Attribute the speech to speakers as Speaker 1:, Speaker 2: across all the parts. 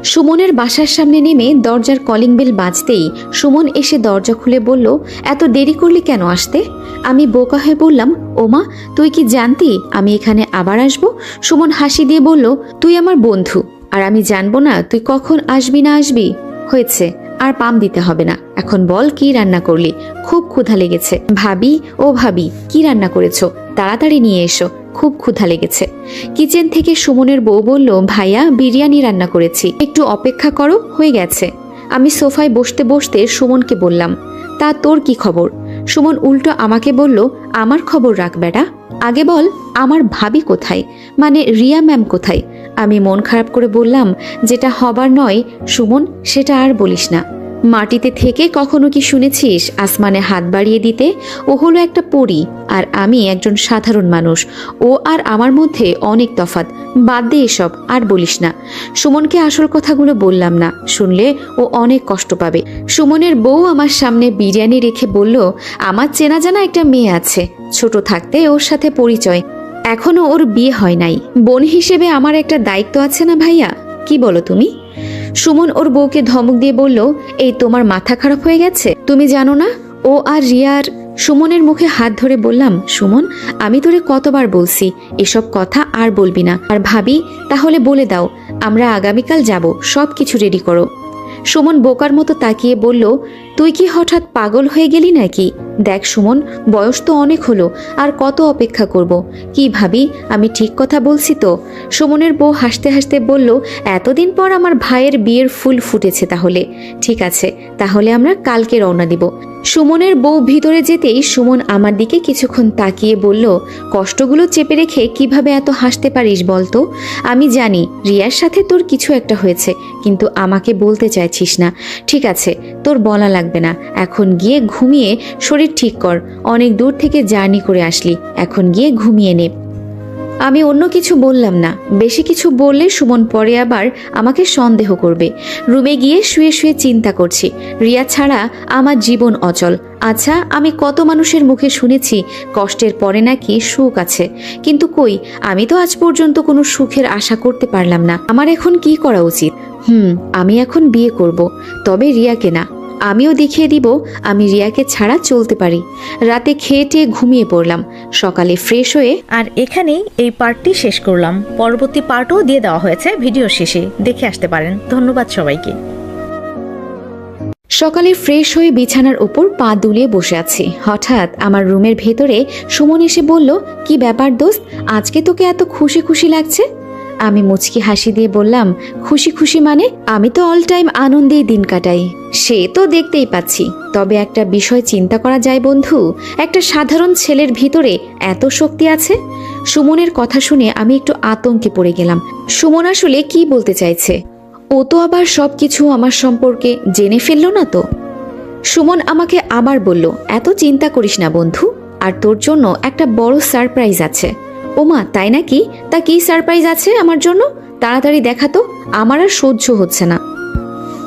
Speaker 1: সুমনের বাসার সামনে নেমে দরজার কলিং বেল বাজতেই সুমন এসে দরজা খুলে বলল, এত দেরি করলি কেন আসতে? আমি বোকা হয়ে বললাম, ওমা তুই কি জানতি আমি এখানে আবার আসব? সুমন হাসি দিয়ে বলল, তুই আমার বন্ধু, আর আমি জানবো না তুই কখন আসবি না আসবি? হয়েছে, আর পাম দিতে হবে না। এখন বল কি রান্না করলি? খুব ক্ষুধা লেগেছে। ভাবি, ও ভাবি, কি রান্না করেছো? তাড়াতাড়ি নিয়ে এসো, খুব ক্ষুধা লেগেছে। কিচেন থেকে সুমনের বউ বলল, ভাইয়া বিরিয়ানি রান্না করেছি, একটু অপেক্ষা করো, হয়ে গেছে। আমি সোফায় বসতে বসতে সুমনকে বললাম, তা তোর কি খবর? সুমন উল্টো আমাকে বলল, আমার খবর রাখ বেটা, আগে বল আমার ভাবি কোথায়, মানে রিয়া ম্যাম কোথায়? আমি মন খারাপ করে বললাম, যেটা হবার নয় সুমন সেটা আর বলিস না। মাটিতে থেকে কখনো কি শুনেছিস আসমানে হাত বাড়িয়ে দিতে? ও হলো একটা পরী, আর আমি একজন সাধারণ মানুষ। ও আর আমার মধ্যে অনেক তফাৎ। বাদ দে এসব, আর বলিস না। সুমনকে আসল কথাগুলো বললাম না, শুনলে ও অনেক কষ্ট পাবে। সুমনের বউ আমার সামনে বিরিয়ানি রেখে বলল, আমার চেনা জানা একটা মেয়ে আছে, ছোট থাকতে ওর সাথে পরিচয়, এখনো ওর বিয়ে হয় নাই। বোন হিসেবে আমার একটা দায়িত্ব আছে না ভাইয়া, কি বলো তুমি? সুমন ওর বউকে ধমক দিয়ে বলল, এই তোমার মাথা খারাপ হয়ে গেছে? তুমি জানো না ও আর রিয়ার? সুমনের মুখে হাত ধরে বললাম, সুমন আমি তোরে কতবার বলছি এসব কথা আর বলবি না। আর ভাবি, তাহলে বলে দাও, আমরা আগামীকাল যাব, সব কিছু রেডি করো। সুমন বোকার মতো তাকিয়ে বলল, তুই কি হঠাৎ পাগল হয়ে গেলি নাকি? দেখ সুমন, বয়স তো অনেক হলো, আর কত অপেক্ষা করব? কি ভাবি, আমি ঠিক কথা বলছি তো? সুমনের বউ হাসতে হাসতে বলল, এতদিন পর আমার ভাইয়ের বিয়ের ফুল ফুটেছে তাহলে। ঠিক আছে, তাহলে আমরা কালকে রওনা দিব। সুমনের বউ ভিতরে যেতেই সুমন আমার দিকে কিছুক্ষণ তাকিয়ে বলল, কষ্টগুলো চেপে রেখে কিভাবে এত হাসতে পারিস বলতো? আমি জানি রিয়ার সাথে তোর কিছু একটা হয়েছে, কিন্তু আমাকে বলতে চাইছিস না। ঠিক আছে, তোর বলা লাগবে না, এখন গিয়ে ঘুমিয়ে শরীর ঠিক কর। অনেক দূর থেকে জার্নি করে আসলি, এখন গিয়ে ঘুমিয়ে নে। আমি অন্য কিছু বললাম না, বেশি কিছু বললে সুমন পরে আবার আমাকে সন্দেহ করবে। রুমে গিয়ে শুয়ে শুয়ে চিন্তা করছি, রিয়া ছাড়া আমার জীবন অচল। আচ্ছা, আমি কত মানুষের মুখে শুনেছি কষ্টের পরে নাকি সুখ আছে, কিন্তু কই, আমি তো আজ পর্যন্ত কোনো সুখের আশা করতে পারলাম না। আমার এখন কি করা উচিত? আমি এখন বিয়ে করব, তবে রিয়াকে না। আমিও দেখিয়ে দিব আমি রিয়াকে ছাড়া চলতে পারি। রাতে খেয়ে টেয়ে ঘুমিয়ে পড়লাম, সকালে ফ্রেশ হয়ে।
Speaker 2: আর এখানেই এই পার্টটি শেষ করলাম। পরবর্তী পার্টও দিয়ে দেওয়া হয়েছে ভিডিও শেষে, দেখে আসতে পারেন। ধন্যবাদ সবাইকে।
Speaker 1: সকালে ফ্রেশ হয়ে বিছানার উপর পা দুলিয়ে বসে আছি, হঠাৎ আমার রুমের ভেতরে সুমন এসে বলল, কি ব্যাপার দোস্ত, আজকে তোকে এত খুশি খুশি লাগছে? আমি মুচকি হাসি দিয়ে বললাম, খুশি খুশি মানে? আমি তো অল টাইম আনন্দেই দিন কাটাই। সে তো দেখতেই পাচ্ছি, তবে একটা বিষয় চিন্তা করা যায় বন্ধু, একটা সাধারণ ছেলের ভিতরে এত শক্তি আছে। সুমনের কথা শুনে আমি একটু আতঙ্কে পড়ে গেলাম। সুমন আসলে কি বলতে চাইছে? ও তো আবার সবকিছু আমার সম্পর্কে জেনে ফেললো না তো? সুমন আমাকে আবার বলল, এত চিন্তা করিস না বন্ধু, আর তোর জন্য একটা বড় সারপ্রাইজ আছে। ওমা তাই নাকি? তা কি সারপ্রাইজ আছে আমার জন্য? তাড়াতাড়ি দেখাতো, আমার আর সহ্য হচ্ছে না।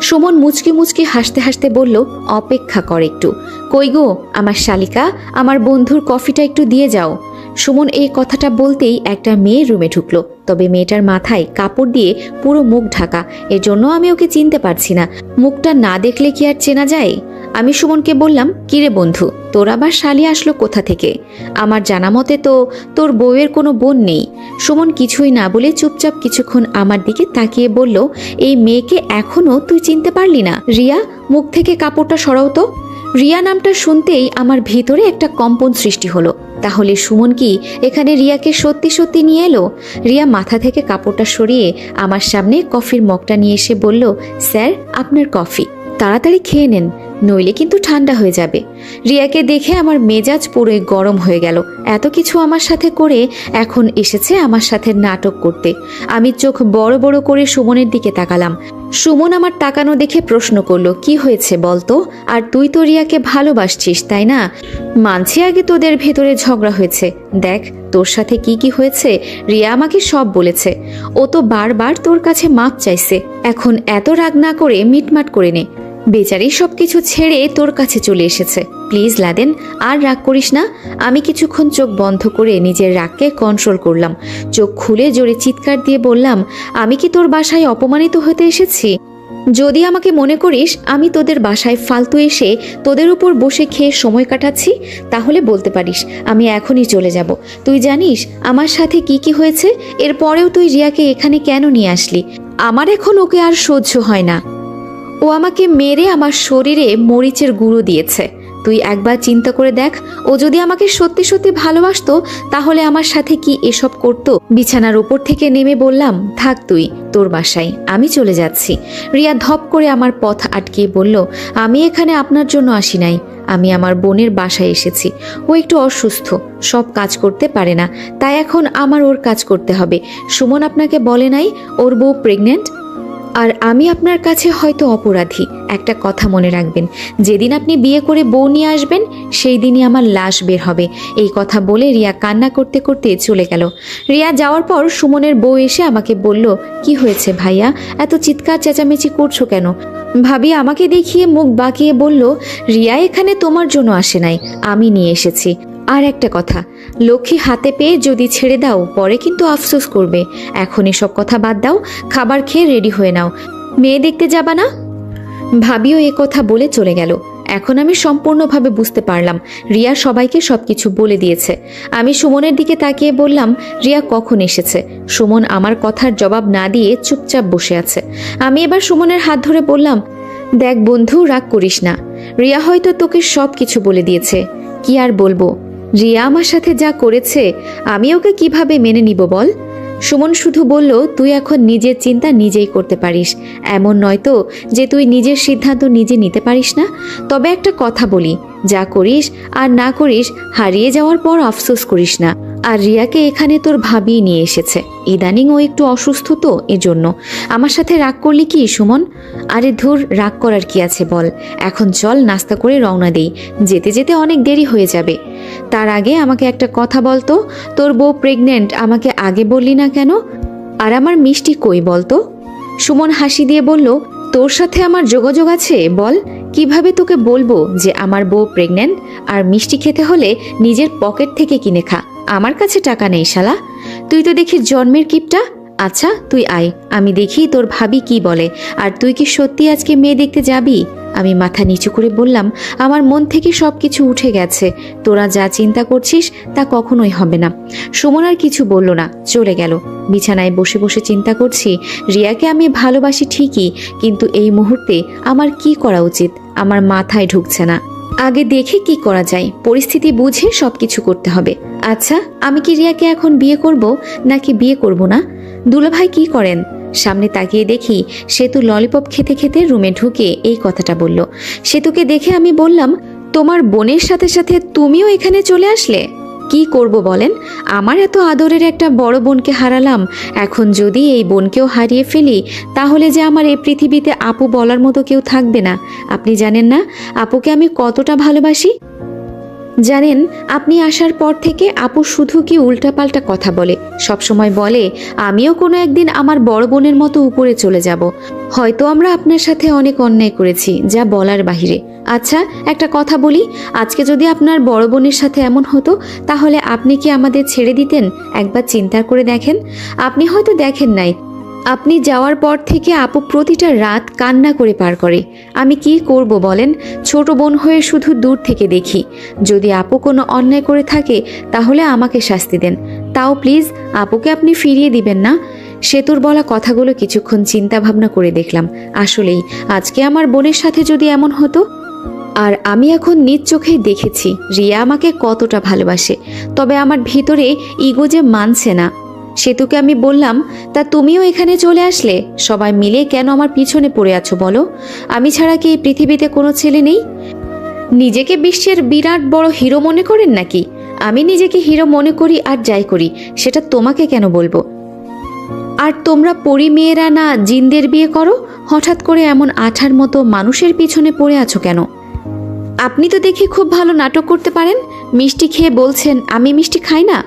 Speaker 1: সুমন মুচকি মুচকি হাসতে হাসতে বলল, অপেক্ষা কর একটু। কই গো আমার শালিকা, আমার বন্ধুর কফিটা একটু দিয়ে যাও। সুমন এই কথাটা বলতেই একটা মেয়ে রুমে ঢুকলো, তবে মেয়েটার মাথায় কাপড় দিয়ে পুরো মুখ ঢাকা, এজন্য আমি ওকে চিনতে পারছি না। মুখটা না দেখলে কি আর চেনা যায়? আমি সুমনকে বললাম, কিরে বন্ধু, তোর আবার শালি আসলো কোথা থেকে? আমার জানা মতে তো তোর বউয়ের কোনো বোন নেই। সুমন কিছুই না বলে চুপচাপ কিছুক্ষণ আমার দিকে তাকিয়ে বলল, এই মেয়েকে এখনো তুই চিনতে পারলি না? রিয়া, মুখ থেকে কাপড়টা সরাও তো। রিয়া নামটা শুনতেই আমার ভিতরে একটা কম্পন সৃষ্টি হলো। তাহলে সুমন কি এখানে রিয়াকে সত্যি সত্যি নিয়ে এলো? রিয়া মাথা থেকে কাপড়টা সরিয়ে আমার সামনে কফির মগটা নিয়ে এসে বলল, স্যার আপনার কফি, তাড়াতাড়ি খেয়ে নেন, নইলে কিন্তু ঠান্ডা হয়ে যাবে। রিয়াকে দেখে আমার মেজাজ পুরোই গরম হয়ে গেল। এত কিছু আমার সাথে করে এখন এসেছে আমার সাথে নাটক করতে। আমি চোখ বড় বড় করে সুমনের দিকে তাকালাম। সুমন আমার তাকানো দেখে প্রশ্ন করলো, কি হয়েছে বলতো? আর তুই তো রিয়াকে ভালোবাসছিস তাই না? মানছি আগে তোদের ভেতরে ঝগড়া হয়েছে, দেখ তোর সাথে কি কি হয়েছে রিয়া আমাকে সব বলেছে। ও তো বারবার তোর কাছে মাপ চাইছে, এখন এত রাগ না করে মিটমাট করে নে। বেচারি সবকিছু ছেড়ে তোর কাছে চলে এসেছে। প্লিজ লাদেন, আর রাগ করিস না। আমি কিছুক্ষণ চোখ বন্ধ করে নিজের রাগকে কন্ট্রোল করলাম। চোখ খুলে জোরে চিৎকার দিয়ে বললাম, আমি কি তোর বাসায় অপমানিত হতে এসেছি? যদি আমাকে মনে করিস আমি তোদের বাসায় ফালতু এসে তোদের উপর বসে খেয়ে সময় কাটাচ্ছি, তাহলে বলতে পারিস, আমি এখনই চলে যাব। তুই জানিস আমার সাথে কি কি হয়েছে? এরপরেও তুই রিয়াকে এখানে কেন নিয়ে আসলি? আমার এখন ওকে আর সহ্য হয় না। ও আমাকে মেরে আমার শরীরে মরিচের গুঁড়ো দিয়েছে। তুই একবার চিন্তা করে দেখ, ও যদি আমাকে সত্যি সত্যি ভালোবাসতো তাহলে আমার সাথে কি এসব করতো? বিছানার উপর থেকে নেমে বললাম, থাক তুই তোর বাসায়, আমি চলে যাচ্ছি। রিয়া ধপ করে আমার পথ আটকিয়ে বলল, আমি এখানে আপনার জন্য আসি নাই, আমি আমার বোনের বাসায় এসেছি। ও একটু অসুস্থ, সব কাজ করতে পারে না, তাই এখন আমার ওর কাজ করতে হবে। সুমন আপনাকে বলে নাই ওর বউ প্রেগনেন্ট? আর আমি আপনার কাছে হয়তো অপরাধী। একটা কথা মনে রাখবেন, যেদিন আপনি বিয়ে করে বউ নিয়ে আসবেন সেই দিনই আমার লাশ বের হবে। এই কথা বলে রিয়া কান্না করতে করতে চলে গেল। রিয়া যাওয়ার পর সুমনের বউ এসে আমাকে বলল, কি হয়েছে ভাইয়া, এত চিৎকার চেঁচামেচি করছো কেন? ভাবি আমাকে দেখিয়ে মুখ বাঁকিয়ে বলল, রিয়া এখানে তোমার জন্য আসে নাই, আমি নিয়ে এসেছি। আর একটা কথা, লক্ষ্মী হাতে পেয়ে যদি ছেড়ে দাও পরে কিন্তু আফসোস করবে। এখন এসব কথা বাদ দাও, খাবার খেয়ে রেডি হয়ে নাও, মেয়ে দেখতে যাবা না? ভাবিও এ কথা বলে চলে গেল। এখন আমি সম্পূর্ণভাবে বুঝতে পারলাম রিয়া সবাইকে সবকিছু বলে দিয়েছে। আমি সুমনের দিকে তাকিয়ে বললাম, রিয়া কখন এসেছে? সুমন আমার কথার জবাব না দিয়ে চুপচাপ বসে আছে। আমি এবার সুমনের হাত ধরে বললাম, দেখ বন্ধু, রাগ করিস না, রিয়া হয়তো তোকে সব কিছু বলে দিয়েছে। কি আর বলবো, রিয়া আমার সাথে যা করেছে আমি ওকে কিভাবে মেনে নিব বল? সুমন শুধু বলল, তুই এখন নিজের চিন্তা নিজেই করতে পারিস, এমন নয় তো যে তুই নিজের সিদ্ধান্ত নিজে নিতে পারিস না। তবে একটা কথা বলি, যা করিস আর না করিস হারিয়ে যাওয়ার পর আফসোস করিস না। আর রিয়াকে এখানে তোর ভাবি নিয়ে এসেছে, ইদানিং ও একটু অসুস্থ তো এজন্য। আমার সাথে রাগ করলি কি সুমন? আরে ধুর, রাগ করার কি আছে বল। এখন চল নাস্তা করে রওনা দেই, যেতে যেতে অনেক দেরি হয়ে যাবে। তার আগে আমাকে একটা কথা বলতো, তোর বউ প্রেগনেন্ট, আমাকে আগে বললি না কেন? আর আমার মিষ্টি কই বলতো? সুমন হাসি দিয়ে বলল, তোর সাথে আমার যোগাযোগ আছে বল? কিভাবে তোকে বলবো যে আমার বউ প্রেগনেন্ট? আর মিষ্টি খেতে হলে নিজের পকেট থেকে কিনে খা, আমার কাছে টাকা নেই শালা। তুই তো দেখি জন্মের কিপটা। আচ্ছা তুই আয়, আমি দেখি তোর ভাবি কি বলে। আর তুই কি সত্যি আজকে মেয়ে দেখতে যাবি? আমি মাথা নিচু করে বললাম, আমার মন থেকে সবকিছু উঠে গেছে, তোরা যা চিন্তা করছিস তা কখনোই হবে না। সুমন আর কিছু বলল না, চলে গেল। বিছানায় বসে বসে চিন্তা করছি, রিয়াকে আমি ভালোবাসি ঠিকই, কিন্তু এই মুহূর্তে আমার কি করা উচিত আমার মাথায় ঢুকছে না। আগে দেখে কি করা যায়, পরিস্থিতি বুঝে সবকিছু করতে হবে। আচ্ছা, আমি কি রিয়াকে এখন বিয়ে করব নাকি বিয়ে করব না? দুলাভাই কি করেন? সামনে তাকিয়ে দেখি সেতু ললিপপ খেতে খেতে রুমে ঢুকে এই কথাটা বলল। সেতুকে দেখে আমি বললাম, তোমার বোনের সাথে সাথে তুমিও এখানে চলে আসলে? কি করব বলেন, আমার এত আদরের একটা বড় বোনকে হারালাম, এখন যদি এই বোনকেও হারিয়ে ফেলি তাহলে যে আমার এই পৃথিবীতে আপু বলার মতো কেউ থাকবে না। আপনি জানেন না আপুকে আমি কতটা ভালোবাসি? জানেন, আপনি আসার পর থেকে আপু শুধু কি উল্টাপাল্টা কথা বলে, সবসময় বলে আমিও কোনো একদিন আমার বড় বোনের মতো উপরে চলে যাব। হয়তো আমরা আপনার সাথে অনেক অন্যায় করেছি, যা বলার বাহিরে। আচ্ছা একটা কথা বলি, আজকে যদি আপনার বড় বোনের সাথে এমন হতো তাহলে আপনি কি আমাদের ছেড়ে দিতেন? একবার চিন্তা করে দেখেন। আপনি হয়তো দেখেন নাই, আপনি যাওয়ার পর থেকে আপু প্রতিটা রাত কান্না করে পার করে। আমি কি করব বলেন, ছোট বোন হয়ে শুধু দূর থেকে দেখি। যদি আপু কোনো অন্যায় করে থাকে তাহলে আমাকে শাস্তি দেন, তাও প্লিজ আপুকে আপনি ফিরিয়ে দিবেন না। সেতুর বলা কথাগুলো কিছুক্ষণ চিন্তা ভাবনা করে দেখলাম, আসলেই আজকে আমার বোনের সাথে যদি এমন হতো। আর আমি এখন নিজ চোখেই দেখেছি রিয়া আমাকে কতটা ভালোবাসে, তবে আমার ভিতরে ইগো যে মানছে না। সেতুকে আমি বললাম, তা তুমিও এখানে চলে আসলে? সবাই মিলে কেন আমার পিছনে পড়ে আছো বলো? আমি ছাড়া কি এই পৃথিবীতে কোনো ছেলে নেই? নিজেকে বিশ্বের বিরাট বড় হিরো মনে করেন নাকি? আমি নিজেকে হিরো মনে করি আর যাই করি সেটা তোমাকে কেন বলবো? আর তোমরা পরি মেয়েরা না জিনদের বিয়ে করো, হঠাৎ করে এমন আঠার মতো মানুষের পিছনে পড়ে আছো কেন? আপনি তো দেখি খুব ভালো নাটক করতে পারেন। মিষ্টি খেয়ে বলছেন আমি মিষ্টি খাই না।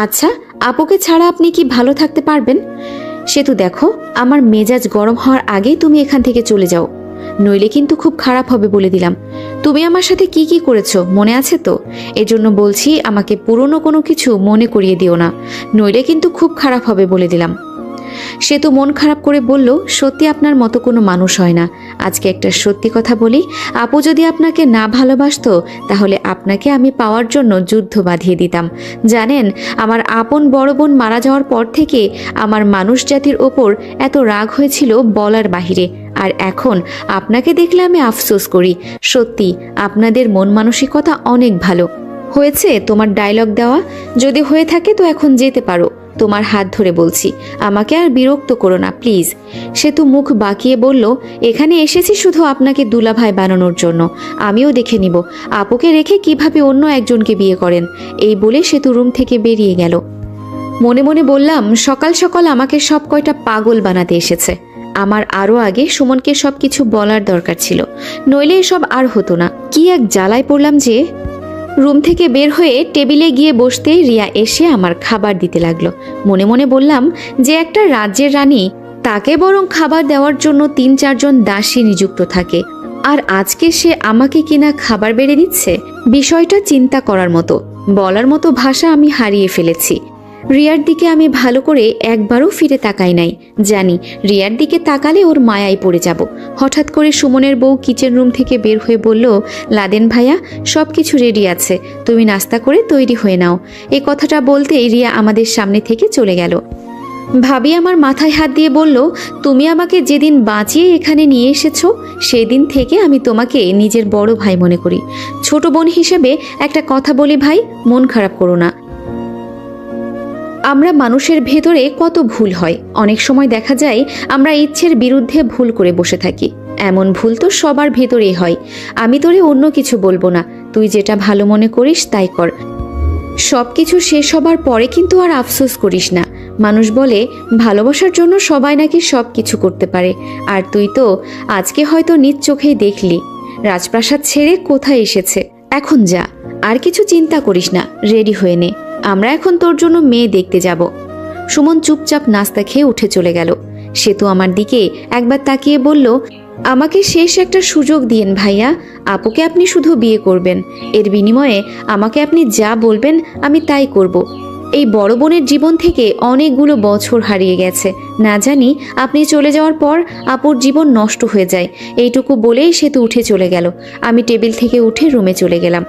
Speaker 1: আচ্ছা, আপুকে ছাড়া আপনি কি ভালো থাকতে পারবেন? সেতু দেখো, আমার মেজাজ গরম হওয়ার আগেই তুমি এখান থেকে চলে যাও। নইলে কিন্তু খুব খারাপ হবে বলে দিলাম। তুমি আমার সাথে কি কি করেছো মনে আছে তো? এজন্য বলছি আমাকে পুরনো কোনো কিছু মনে করিয়ে দিও না, নইলে কিন্তু খুব খারাপ হবে বলে দিলাম। সে তো মন খারাপ করে বলল, সত্যি আপনার মতো কোনো মানুষ হয় না। আজকে একটা সত্যি কথা বলি, আপু যদি আপনাকে না ভালোবাসতো তাহলে আপনাকে আমি পাওয়ার জন্য যুদ্ধ বাঁধিয়ে দিতাম। জানেন, আমার আপন বড় বোন মারা যাওয়ার পর থেকে আমার মানুষ জাতির ওপর এত রাগ হয়েছিল বলার বাহিরে। আর এখন আপনাকে দেখলে আমি আফসোস করি। সত্যি আপনাদের মন মানসিকতা অনেক ভালো। হয়েছে তোমার ডায়লগ দেওয়া? যদি হয়ে থাকে তো এখন যেতে পারো। তোমার হাত ধরে বলছি, আমাকে আর বিরক্ত করো না প্লিজ। সে তো মুখ বাঁকিয়ে বলল, এখানে এসেছি শুধু আপনাকে দুলাভাই বানানোর জন্য। আমিও দেখে নিব আপুকে রেখে কিভাবে অন্য একজনকে বিয়ে করেন। এই বলে সে তো রুম থেকে বেরিয়ে গেল। মনে মনে বললাম, সকাল সকাল আমাকে সব কয়টা পাগল বানাতে এসেছে। আমার আরও আগে সুমনকে সব কিছু বলার দরকার ছিল, নইলে এসব আর হতো না। কি এক জ্বালায় পড়লাম যে। রুম থেকে বের হয়ে টেবিলে গিয়ে বসতেই রিয়া এসে আমার খাবার দিতে লাগলো। মনে মনে বললাম, যে একটা রাজ্যের রানী তাকে বরং খাবার দেওয়ার জন্য ৩-৪ জন দাসী নিযুক্ত থাকে, আর আজকে সে আমাকে কিনা খাবার বেড়ে দিচ্ছে। বিষয়টা চিন্তা করার মতো, বলার মতো ভাষা আমি হারিয়ে ফেলেছি। রিয়ার দিকে আমি ভালো করে একবারও ফিরে তাকাই নাই। জানি রিয়ার দিকে তাকালে ওর মায়ায় পড়ে যাব। হঠাৎ করে সুমনের বউ কিচেন রুম থেকে বের হয়ে বলল, লাদেন ভাইয়া, সব কিছু রেডি আছে, তুমি নাস্তা করে তৈরি হয়ে নাও। এই কথাটা বলতেই রিয়া আমাদের সামনে থেকে চলে গেল। ভাবি আমার মাথায় হাত দিয়ে বলল, তুমি আমাকে যেদিন বাঁচিয়ে এখানে নিয়ে এসেছো সেদিন থেকে আমি তোমাকে নিজের বড় ভাই মনে করি। ছোট বোন হিসেবে একটা কথা বলি ভাই, মন খারাপ করো না। আমরা মানুষের ভেতরে কত ভুল হয়, অনেক সময় দেখা যায় আমরা ইচ্ছের বিরুদ্ধে ভুল করে বসে থাকি। এমন ভুল তো সবার ভেতরেই হয়। আমি তোরে অন্য কিছু বলবো না, তুই যেটা ভালো মনে করিস তাই কর। সব কিছু শেষ হবার পরে কিন্তু আর আফসোস করিস না। মানুষ বলে ভালোবাসার জন্য সবাই নাকি সব কিছু করতে পারে, আর তুই তো আজকে হয়তো নিজ চোখেই দেখলি রাজপ্রাসাদ ছেড়ে কোথায় এসেছে। এখন যা, আর কিছু চিন্তা করিস না, রেডি হয়ে নে, আমরা এখন তোর জন্য মেয়ে দেখতে যাব। সুমন চুপচাপ নাস্তা খেয়ে উঠে চলে গেল। সে তো আমার দিকে একবার তাকিয়ে বলল, আমাকে শেষ একটা সুযোগ দিয়েন ভাইয়া, আপুকে আপনি শুধু বিয়ে করবেন, এর বিনিময়ে আমাকে আপনি যা বলবেন আমি তাই করব। এই বড় বোনের জীবন থেকে অনেকগুলো বছর হারিয়ে গেছে, না জানি আপনি চলে যাওয়ার পর আপুর জীবন নষ্ট হয়ে যায়। এইটুকু বলেই সে তো উঠে চলে গেল। আমি টেবিল থেকে উঠে রুমে চলে গেলাম।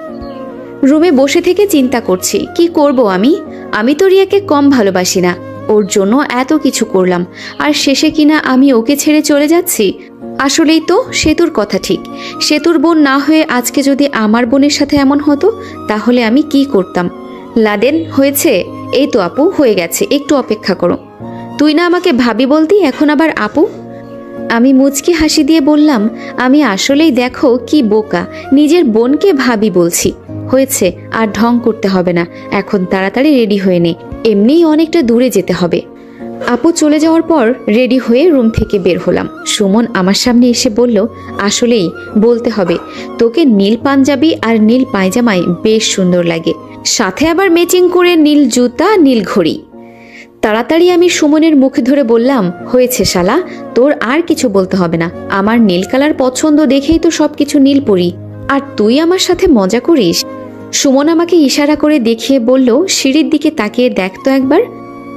Speaker 1: রুমে বসে থেকে চিন্তা করছি, কি করব আমি তো রিয়াকে কম ভালোবাসি না, ওর জন্য এত কিছু করলাম, আর শেষে কিনা আমি ওকে ছেড়ে চলে যাচ্ছি। আসলেই তো সেতুর কথা ঠিক। সেতুর বোন না হয়ে আজকে যদি আমার বোনের সাথে এমন হতো তাহলে আমি কি করতাম? লাদেন, হয়েছে? এই তো আপু, হয়ে গেছে, একটু অপেক্ষা করো। তুই না আমাকে ভাবি বলতি, এখন আবার আপু? আমি মুচকি হাসি দিয়ে বললাম, আমি আসলেই দেখো কি বোকা, নিজের বোনকে ভাবি বলছি। হয়েছে, আর ঢং করতে হবে না, এখন তাড়াতাড়ি রেডি হয়ে নে, এমনিই অনেকটা দূরে যেতে হবে। আপু চলে যাওয়ার পর রেডি হয়ে রুম থেকে বের হলাম। সুমন আমার সামনে এসে বলল, আসলেই বলতে হবে, তোকে নীল পাঞ্জাবি আর নীল পায়জামায় বেশ সুন্দর লাগে, সাথে আবার ম্যাচিং করে নীল জুতা, নীল ঘড়ি। তাড়াতাড়ি আমি সুমনের মুখে ধরে বললাম, হয়েছে শালা, তোর আর কিছু বলতে হবে না, আমার নীল কালার পছন্দ দেখেই তো সবকিছু নীল পরি, আর তুই আমার সাথে মজা করিস। সুমন আমাকে ইশারা করে দেখিয়ে বলল, সিঁড়ির দিকে তাকিয়ে দেখ তো একবার।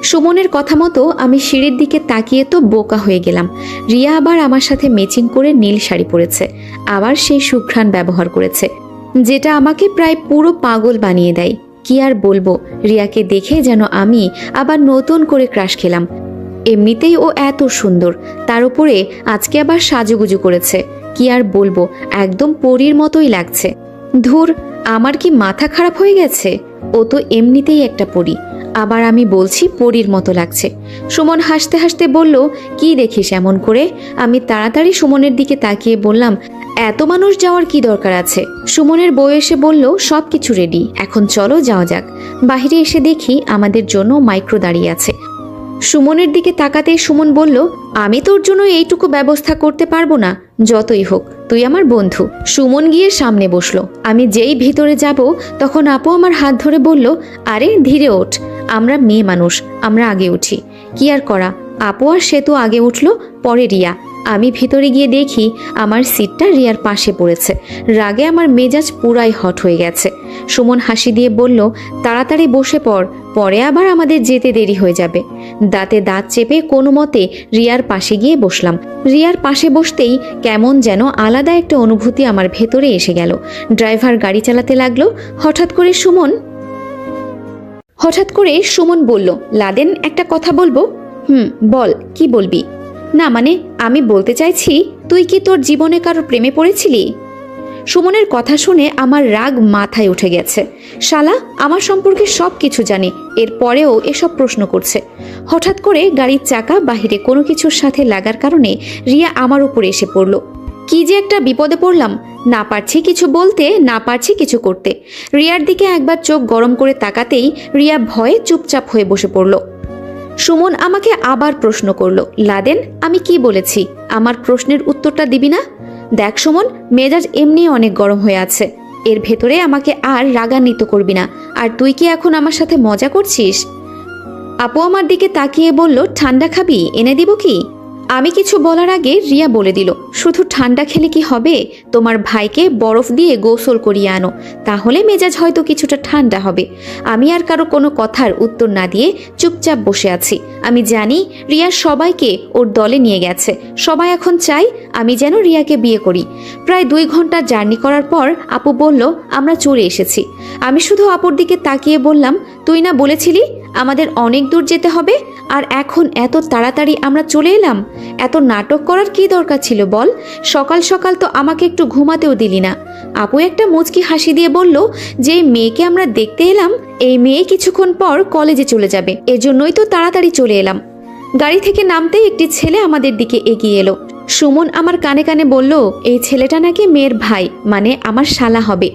Speaker 1: সুমনের কথা মতো আমি সিঁড়ির দিকে তাকিয়ে তো বোকা হয়ে গেলাম। রিয়া আবার আমার সাথে ম্যাচিং করে নীল শাড়ি পরেছে, আবার সেই সুঘ্রাণ ব্যবহার করেছে, যেটা আমাকে প্রায় পুরো পাগল বানিয়ে দেয়। কি আর বলবো, রিয়াকে দেখে যেন আমি আবার নতুন করে ক্রাশ খেলাম। এমনিতেই ও এত সুন্দর, তার উপরে আজকে আবার সাজুগুজু করেছে। কি আর বলবো, একদম পরীর মতোই লাগছে। ধুর, আমার কি মাথা খারাপ হয়ে গেছে? ও তো এমনিতেই একটা পরী, আবার আমি বলছি পরীর মতো লাগছে। সুমন হাসতে হাসতে বলল, কি দেখিস এমন করে? আমি তাড়াতাড়ি সুমনের দিকে তাকিয়ে বললাম, এত মানুষ যাওয়ার কি দরকার আছে? সুমনের বউ এসে বলল, সব কিছু রেডি, এখন চলো যাওয়া যাক। বাহিরে এসে দেখি আমাদের জন্য মাইক্রো দাঁড়িয়ে আছে। সুমনের দিকে তাকাতে সুমন বলল, আমি তোর জন্য এইটুকু ব্যবস্থা করতে পারবো না, যতই হোক তুই আমার বন্ধু। সুমন গিয়ে সামনে বসলো। আমি যেই ভিতরে যাব তখন আপু আমার হাত ধরে বলল, আরে ধীরে ওঠ, আমরা মেয়ে মানুষ, আমরা আগে উঠি। কি আর করা, আপু আর সে তো আগে উঠলো, পরে রিয়া। আমি ভিতরে গিয়ে দেখি আমার সিটটা রিয়ার পাশে পড়েছে। রাগে আমার মেজাজ পুরাই হট হয়ে গেছে। সুমন হাসি দিয়ে বলল, তাড়াতাড়ি বসে পড়, পরে আবার আমাদের যেতে দেরি হয়ে যাবে। দাঁতে দাঁত চেপে কোনো মতে রিয়ার পাশে গিয়ে বসলাম। রিয়ার পাশে বসতেই কেমন যেন আলাদা একটা অনুভূতি আমার ভেতরে এসে গেল। ড্রাইভার গাড়ি চালাতে লাগলো। হঠাৎ করে সুমন বলল, লাদেন একটা কথা বলবো। বল, কি বলবি? না মানে আমি বলতে চাইছি, তুই কি তোর জীবনে কারোর প্রেমে পড়েছিলি? সুমনের কথা শুনে আমার রাগ মাথায় উঠে গেছে। শালা আমার সম্পর্কে সব কিছু জানে, এরপরেও এসব প্রশ্ন করছে। হঠাৎ করে গাড়ির চাকা বাহিরে কোনো কিছুর সাথে লাগার কারণে রিয়া আমার উপরে এসে পড়ল। কি যে একটা বিপদে পড়লাম, না পারছি কিছু বলতে, না পারছি কিছু করতে। রিয়ার দিকে একবার চোখ গরম করে তাকাতেই রিয়া ভয়ে চুপচাপ হয়ে বসে পড়ল। সুমন আমাকে আবার প্রশ্ন করলো, লাদেন আমি কি বলেছি? আমার প্রশ্নের উত্তরটা দিবি না? দেখ সুমন, মেজাজ এমনি অনেক গরম হয়ে আছে, এর ভেতরে আমাকে আর রাগান্বিত করবি না। আর তুই কি এখন আমার সাথে মজা করছিস? আপু আমার দিকে তাকিয়ে বলল, ঠান্ডা খাবি? এনে দিব কি? আমি কিছু বলার আগে রিয়া বলে দিল, শুধু ঠান্ডা খেলে কি হবে? তোমার ভাইকে বরফ দিয়ে গোসল করিয়ে আনো, তাহলে মেজাজ হয়তো কিছুটা ঠান্ডা হবে। আমি আর কারো কোনো কথার উত্তর না দিয়ে চুপচাপ বসে আছি। আমি জানি রিয়া সবাইকে ওর দলে নিয়ে গেছে। সবাই এখন চাই আমি যেন রিয়াকে বিয়ে করি। প্রায় 2 ঘন্টা জার্নি করার পর আপু বলল, আমরা চলে এসেছি। আমি শুধু আপুর দিকে তাকিয়ে বললাম, তুই না বলেছিলি আমাদের অনেক দূর যেতে হবে, আর এখন এত তাড়াতাড়ি আমরা চলে এলাম? এত নাটক করার কি দরকার ছিল বল? সকাল সকাল তো আমাকে একটু ঘুমাতেও দিলি না। আপু একটা মুচকি হাসি দিয়ে বলল, যে মেয়েকে আমরা দেখতে এলাম, এই মেয়ে কিছুক্ষণ পর কলেজে চলে যাবে, এজন্যই তো তাড়াতাড়ি চলে এলাম। গাড়ি থেকে নামতেই একটি ছেলে আমাদের দিকে এগিয়ে এলো। সুমন আমার কানে কানে বলল, এই ছেলেটা নাকি মেয়ের ভাই, মানে আমার শালা হবে।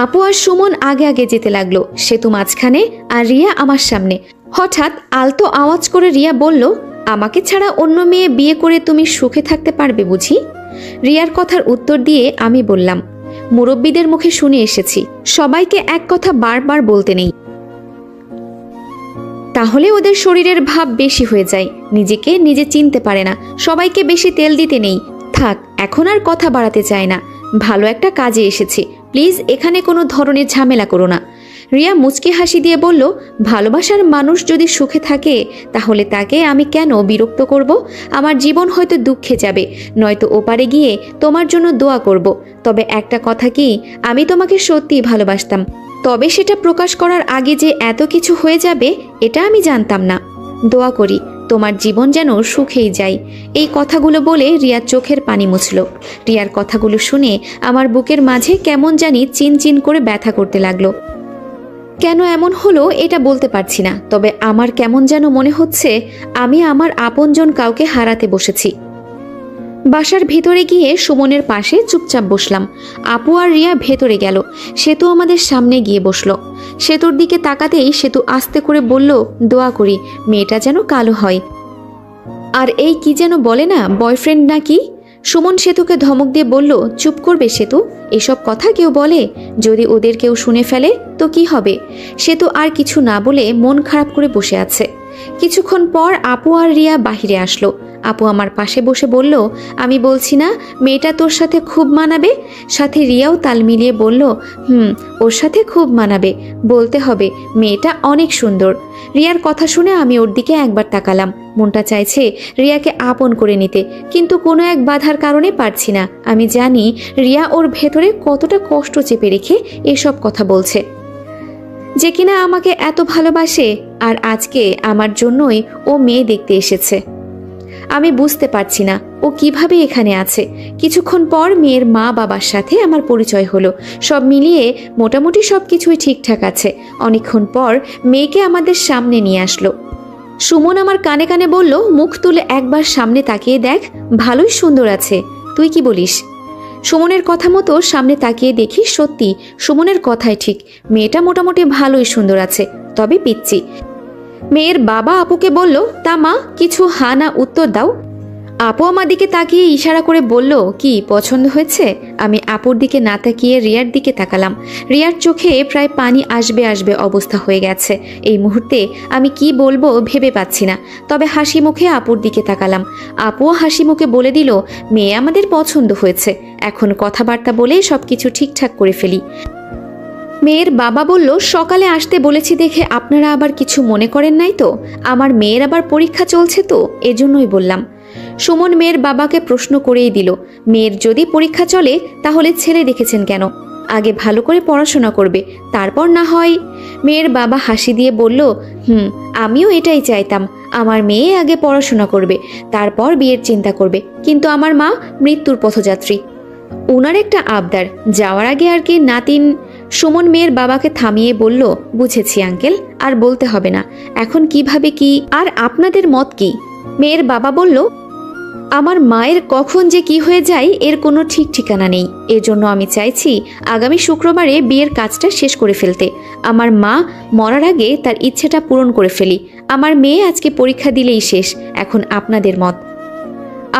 Speaker 1: আপু আর সুমন আগে আগে যেতে লাগলো, সেতু মাঝখানে আর রিয়া আমার সামনে। হঠাৎ আলতো আওয়াজ করে রিয়া বলল, আমাকে ছাড়া অন্য মেয়ে বিয়ে করে তুমি সুখে থাকতে পারবে বুঝি? রিয়ার কথার উত্তর দিয়ে আমি বললাম, মুরব্বীদের মুখে শুনে এসেছি, সবাইকে এক কথা বারবার বলতে নেই, তাহলে ওদের শরীরের ভাব বেশি হয়ে যায়, নিজেকে নিজে চিনতে পারে না। সবাইকে বেশি তেল দিতে নেই। থাক, এখন আর কথা বাড়াতে চায় না, ভালো একটা কাজে এসেছি, প্লিজ এখানে কোনো ধরনের ঝামেলা করো না। রিয়া মুচকি হাসি দিয়ে বলল, ভালোবাসার মানুষ যদি সুখে থাকে তাহলে তাকে আমি কেন বিরক্ত করব? আমার জীবন হয়তো দুঃখে যাবে, নয়তো ওপারে গিয়ে তোমার জন্য দোয়া করব। তবে একটা কথা কি, আমি তোমাকে সত্যিই ভালোবাসতাম, তবে সেটা প্রকাশ করার আগে যে এত কিছু হয়ে যাবে এটা আমি জানতাম না। দোয়া করি তোমার জীবন যেন সুখেই যায়। এই কথাগুলো বলে রিয়ার চোখের পানি মুছল। রিয়ার কথাগুলো শুনে আমার বুকের মাঝে কেমন জানি চিনচিন করে ব্যথা করতে লাগলো। কেন এমন হলো এটা বলতে পারছি না, তবে আমার কেমন যেন মনে হচ্ছে আমি আমার আপনজন কাউকে হারাতে বসেছি। বাসার ভেতরে গিয়ে সুমনের পাশে চুপচাপ বসলাম। আপু আর রিয়া ভেতরে গেল। সেতু আমাদের সামনে গিয়ে বসলো। সেতুর দিকে তাকাতেই সেতু আস্তে করে বলল, দোয়া করি মেয়েটা যেন কালো হয়, আর এই কি যেন বলে না, বয়ফ্রেন্ড নাকি। সুমন সেতুকে ধমক দিয়ে বলল, চুপ করবে সেতু, এসব কথা কেউ বলে, যদি ওদের কেউ শুনে ফেলে তো কি হবে? সেতু আর কিছু না বলে মন খারাপ করে বসে আছে। কিছুক্ষণ পর আপু আর রিয়া বাহিরে আসলো। আপু আমার পাশে বসে বলল, আমি বলছি না মেয়েটা তোর সাথে খুব মানাবে? সাথে রিয়াও তাল মিলিয়ে বলল, ওর সাথে খুব মানাবে, বলতে হবে মেয়েটা অনেক সুন্দর। রিয়ার কথা শুনে আমি ওর দিকে একবার তাকালাম। মনটা চাইছে রিয়াকে আপন করে নিতে, কিন্তু কোনো এক বাধার কারণে পারছি না। আমি জানি রিয়া ওর ভেতরে কতটা কষ্ট চেপে রেখে এসব কথা বলছে, যে কিনা আমাকে এত ভালোবাসে, আর আজকে আমার জন্যই ও মেয়ে দেখতে এসেছে। আমি বুঝতে পারছি না ও কিভাবে এখানে আছে। কিছুক্ষণ পর মেয়ের মা বাবার সাথে আমার পরিচয় হলো। সব মিলিয়ে মোটামুটি সব কিছুই ঠিকঠাক আছে। অনেকক্ষণ পর মেয়েকে আমাদের সামনে নিয়ে আসলো। সুমন আমার কানে কানে বলল, মুখ তুলে একবার সামনে তাকিয়ে দেখ, ভালোই সুন্দর আছে, তুই কি বলিস? সুমনের কথা মতো সামনে তাকিয়ে দেখি সত্যি সুমনের কথাই ঠিক, মেয়েটা মোটামুটি ভালোই সুন্দর আছে, তবে পিচ্চি। মেয়ের বাবা আপুকে বলল, তা মা কিছু হা না উত্তর দাও। আপু আমার দিকে তাকিয়ে ইশারা করে বলল, কি পছন্দ হয়েছে? আমি আপুর দিকে না তাকিয়ে রিয়ার দিকে তাকালাম। রিয়ার চোখে প্রায় পানি আসবে আসবে অবস্থা হয়ে গেছে। এই মুহূর্তে আমি কি বলবো ভেবে পাচ্ছি না, তবে হাসি মুখে আপুর দিকে তাকালাম। আপুও হাসি মুখে বলে দিল, মেয়ে আমাদের পছন্দ হয়েছে, এখন কথাবার্তা বলে সবকিছু ঠিকঠাক করে ফেলি। মেয়ের বাবা বলল, সকালে আসতে বলেছি দেখে আপনারা আবার কিছু মনে করেন নাই তো? আমার মেয়ের আবার পরীক্ষা চলছে তো, এজন্যই বললাম। সুমন মেয়ের বাবাকে প্রশ্ন করেই দিল, মেয়ের যদি পরীক্ষা চলে তাহলে ছেলে দেখেছেন কেন? আগে ভালো করে পড়াশোনা করবে, তারপর না হয়। মেয়ের বাবা হাসি দিয়ে বলল, আমিও এটাই চাইতাম, আমার মেয়ে আগে পড়াশোনা করবে, তারপর বিয়ের চিন্তা করবে, কিন্তু আমার মা মৃত্যুর পথযাত্রী, ওনার একটা আবদার, যাওয়ার আগে আর কি নাতিন। সুমন মেয়ের বাবাকে থামিয়ে বলল, বুঝেছি আঙ্কেল, আর বলতে হবে না, এখন কিভাবে কি, আর আপনাদের মত কি? মেয়ের বাবা বলল, আমার মায়ের কখন যে কি হয়ে যায় এর কোনো ঠিক ঠিকানা নেই, এজন্য আমি চাইছি আগামী শুক্রবারে বিয়ের কাজটা শেষ করে ফেলতে। আমার মা মরার আগে তার ইচ্ছেটা পূরণ করে ফেলি। আমার মেয়ে আজকে পরীক্ষা দিলেই শেষ, এখন আপনাদের মত।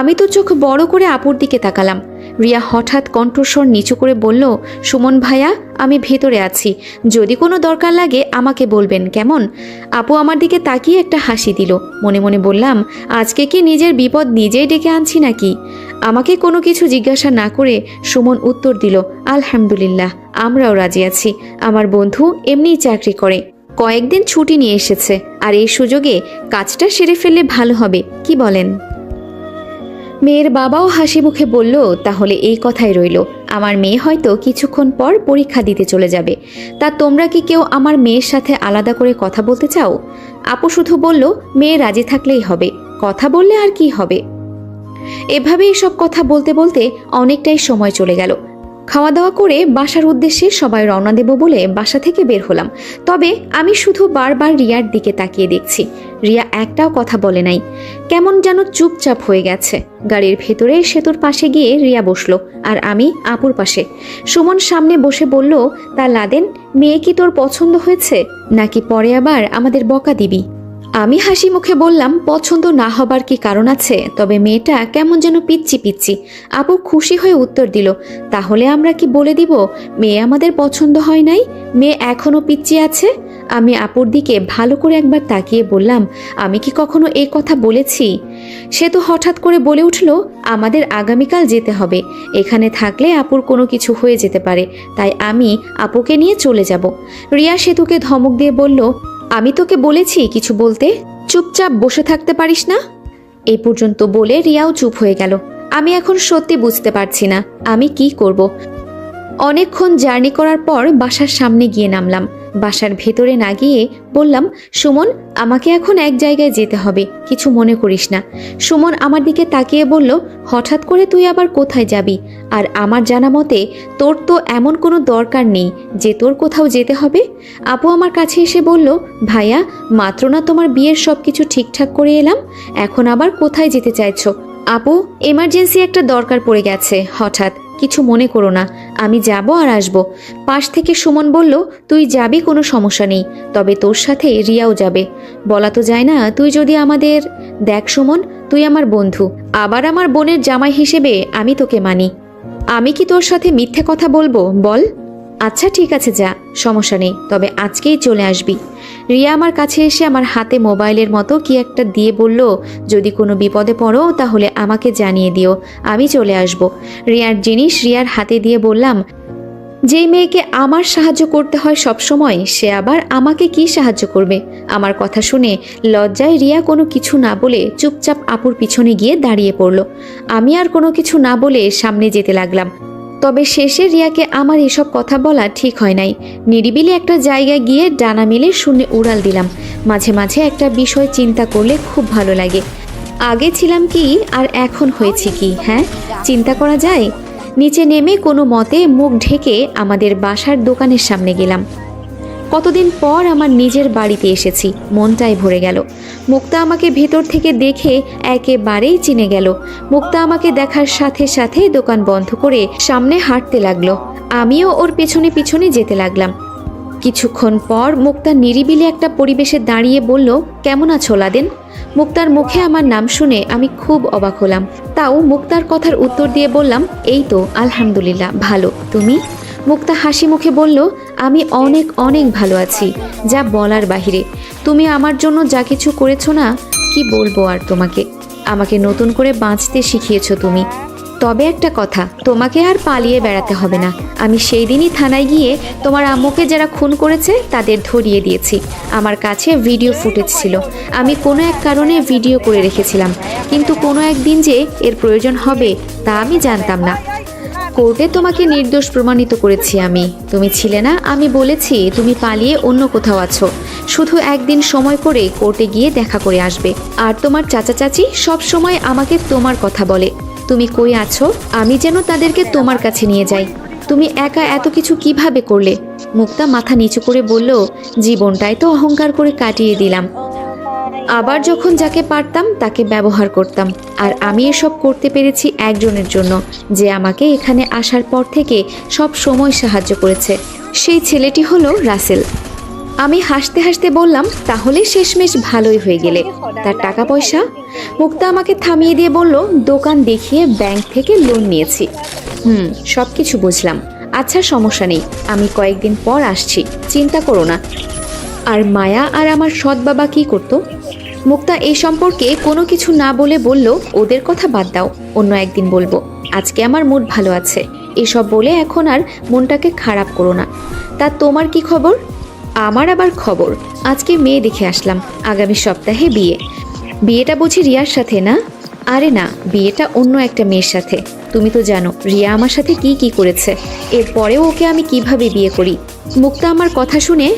Speaker 1: আমি তো চোখ বড় করে আপুর দিকে তাকালাম। রিয়া হঠাৎ কণ্ঠস্বর নিচু করে বলল, সুমন ভাইয়া, আমি ভেতরে আছি, যদি কোনো দরকার লাগে আমাকে বলবেন, কেমন? আপু আমার দিকে তাকিয়ে একটা হাসি দিল। মনে মনে বললাম, আজকে কি নিজের বিপদ নিজেই ডেকে আনছি নাকি? আমাকে কোনো কিছু জিজ্ঞাসা না করে সুমন উত্তর দিল, আলহামদুলিল্লাহ, আমরাও রাজি আছি। আমার বন্ধু এমনিই চাকরি করে, কয়েকদিন ছুটি নিয়ে এসেছে, আর এই সুযোগে কাজটা সেরে ফেললে ভালো হবে, কি বলেন? মেয়ের বাবাও হাসি মুখে বলল, তাহলে এই কথাই রইল, আমার মেয়ে হয়তো কিছুক্ষণ পর পরীক্ষা দিতে চলে যাবে, তা তোমরা কি কেউ আমার মেয়ের সাথে আলাদা করে কথা বলতে চাও? আপু শুধু বলল, মেয়ে রাজি থাকলেই হবে, কথা বললে আর কি হবে। এভাবেই সব কথা বলতে বলতে অনেকটাই সময় চলে গেল। খাওয়া দাওয়া করে বাসার উদ্দেশ্যে সবাই রওনা দেব বলে বাসা থেকে বের হলাম। তবে আমি শুধু বারবার রিয়ার দিকে তাকিয়ে দেখছি। রিয়া একটাও কথা বলে নাই, কেমন যেন চুপচাপ হয়ে গেছে। গাড়ির ভেতরে সেতুর পাশে গিয়ে রিয়া বসলো, আর আমি আপুর পাশে। সুমন সামনে বসে বলল, তা লাদেন, মেয়ে কি তোর পছন্দ হয়েছে, নাকি পরে আবার আমাদের বকা দিবি? আমি হাসি মুখে বললাম, পছন্দ না হবার কি কারণ আছে, তবে মেয়েটা কেমন যেন পিচ্ছি পিচ্ছি। আপু খুশি হয়ে উত্তর দিল, তাহলে আমরা কি বলে দিব মেয়ে আমাদের পছন্দ হয় নাই, মেয়ে এখনো পিচ্ছি আছে? আমি আপুর দিকে ভালো করে একবার তাকিয়ে বললাম, আমি কি কখনো এই কথা বলেছি? সে তো হঠাৎ করে বলে উঠল, আমাদের আগামীকাল যেতে হবে, এখানে থাকলে আপুর কোনো কিছু হয়ে যেতে পারে, তাই আমি আপুকে নিয়ে চলে যাব। রিয়া সেতুকে ধমক দিয়ে বলল, আমি তোকে বলেছি কিছু বলতে, চুপচাপ বসে থাকতে পারিস না? এই পর্যন্ত বলে রিয়াও চুপ হয়ে গেল। আমি এখন সত্যি বুঝতে পারছি না আমি কি করব। অনেকক্ষণ জার্নি করার পর বাসার সামনে গিয়ে নামলাম। বাসার ভেতরে না গিয়ে বললাম, সুমন, আমাকে এখন এক জায়গায় যেতে হবে, কিছু মনে করিস না। সুমন আমার দিকে তাকিয়ে বলল, হঠাৎ করে তুই আবার কোথায় যাবি? আর আমার জানা মতে তোর তো এমন কোনো দরকার নেই যে তোর কোথাও যেতে হবে। আপু আমার কাছে এসে বলল, ভাইয়া, মাত্র না তোমার বিয়ের সব কিছু ঠিকঠাক করে এলাম, এখন আবার কোথায় যেতে চাইছো? আপু, এমার্জেন্সি একটা দরকার পড়ে গেছে হঠাৎ, কিছু মনে করো না, আমি যাব আর আসব। পাশ থেকে সুমন বলল, তুই যাবি, কোনো সমস্যা নেই, তবে তোর সাথে রিয়াও যাবে। বলা তো যায় না, তুই যদি আমাদের। দেখ সুমন, তুই আমার বন্ধু, আবার আমার বোনের জামাই হিসেবে আমি তোকে মানি। আমি কি তোর সাথে মিথ্যে কথা বলবো বল? আচ্ছা ঠিক আছে, যা, সমস্যা নেই, তবে আজকেই চলে আসবি। রিয়া আমার কাছে এসে আমার হাতে মোবাইলের মতো কি একটা দিয়ে বলল, যদি কোনো বিপদে পড়ো তাহলে আমাকে জানিয়ে দিও, আমি চলে আসব। রিয়ার জিনিস রিয়ার হাতে দিয়ে বললাম, যেই মেয়েকে আমার সাহায্য করতে হয় সবসময়, সে আবার আমাকে কি সাহায্য করবে? আমার কথা শুনে লজ্জায় রিয়া কোনো কিছু না বলে চুপচাপ আপুর পিছনে গিয়ে দাঁড়িয়ে পড়ল। আমি আর কোনো কিছু না বলে সামনে যেতে লাগলাম। তবে শেষে রিয়াকে আমার এসব কথা বলা ঠিক হয় নাই। নিরিবিলি একটা জায়গায় গিয়ে ডানা মেলে শূন্যে উড়াল দিলাম। মাঝে মাঝে একটা বিষয় চিন্তা করলে খুব ভালো লাগে। আগে ছিলাম কি আর এখন হয়েছে কি, হ্যাঁ, চিন্তা করা যায়? নিচে নেমে কোনো মতে মুখ ঢেকে আমাদের বাসার দোকানের সামনে গেলাম। কতদিন পর আমার নিজের বাড়িতে এসেছি, মনটাই ভরে গেল। মুক্তা আমাকে ভেতর থেকে দেখে একেবারেই চিনে গেল। মুক্তা আমাকে দেখার সাথে সাথে দোকান বন্ধ করে সামনে হাঁটতে লাগলো। আমিও ওর পেছনে পিছনে যেতে লাগলাম। কিছুক্ষণ পর মুক্তা নিরিবিলি একটা পরিবেশে দাঁড়িয়ে বলল, কেমন আছো লাদেন? মুক্তার মুখে আমার নাম শুনে আমি খুব অবাক হলাম। তাও মুক্তার কথার উত্তর দিয়ে বললাম, এই তো আলহামদুলিল্লাহ ভালো, তুমি? মুক্তা হাসি মুখে বলল, আমি অনেক অনেক ভালো আছি, যা বলার বাহিরে। তুমি আমার জন্য যা কিছু করেছো না, কি বলবো আর তোমাকে। আমাকে নতুন করে বাঁচতে শিখিয়েছো তুমি। তবে একটা কথা, তোমাকে আর পালিয়ে বেড়াতে হবে না। আমি সেই দিনই থানায় গিয়ে তোমার আম্মুকে যারা খুন করেছে তাদের ধরিয়ে দিয়েছি। আমার কাছে ভিডিও ফুটেজ ছিল, আমি কোনো এক কারণে ভিডিও করে রেখেছিলাম, কিন্তু কোনো একদিন যে এর প্রয়োজন হবে তা আমি জানতাম না। কোর্টে তোমাকে নির্দোষ প্রমাণিত করেছি আমি। তুমি ছিলে না, আমি বলেছি তুমি পালিয়ে অন্য কোথাও আছো। শুধু একদিন সময় করে কোর্টে গিয়ে দেখা করে আসবে। আর তোমার চাচা চাচি সব সময় আমাকে তোমার কথা বলে। তুমি কই আছো, আমি যেন তাদেরকে তোমার কাছে নিয়ে যাই। তুমি একা এত কিছু কিভাবে করলে? মুক্তা মাথা নিচু করে বলল, জীবনটাই তো অহংকার করে কাটিয়ে দিলাম। আবার যখন যাকে পারতাম তাকে ব্যবহার করতাম। আর আমি এসব করতে পেরেছি একজনের জন্য, যে আমাকে এখানে আসার পর থেকে সব সময় সাহায্য করেছে। সেই ছেলেটি হলো রাসেল। আমি হাসতে হাসতে বললাম, তাহলে শেষমেশ ভালোই হয়ে গেলে। তার টাকা পয়সা? মুক্তা আমাকে থামিয়ে দিয়ে বলল, দোকান দেখিয়ে ব্যাংক থেকে লোন নিয়েছি। সব কিছু বুঝলাম। আচ্ছা সমস্যা নেই, আমি কয়েকদিন পর আসছি, চিন্তা করো না। আর মায়া আর আমার সৎ বাবা কি করতো? মুক্তা এই সম্পর্কে কোনো কিছু না বলে বলল, ওদের কথা বাদ দাও, অন্য একদিন বলবো। আজকে আমার মুড ভালো আছে। এসব বলে এখন আর মনটাকে খারাপ করো না। তা তোমার কি খবর? আমার আবার খবর, আজকে মেয়ে দেখে আসলাম। আগামী সপ্তাহে বিয়ে। বিয়েটা বুঝি রিয়ার সাথে না? আরে না, বিয়েটা অন্য একটা মেয়ের সাথে। তুমি তো জানো রিয়া আমার সাথে কি কি করেছে, এরপরেও ওকে আমি কিভাবে বিয়ে করি। মুক্তা আমার কথা শুনে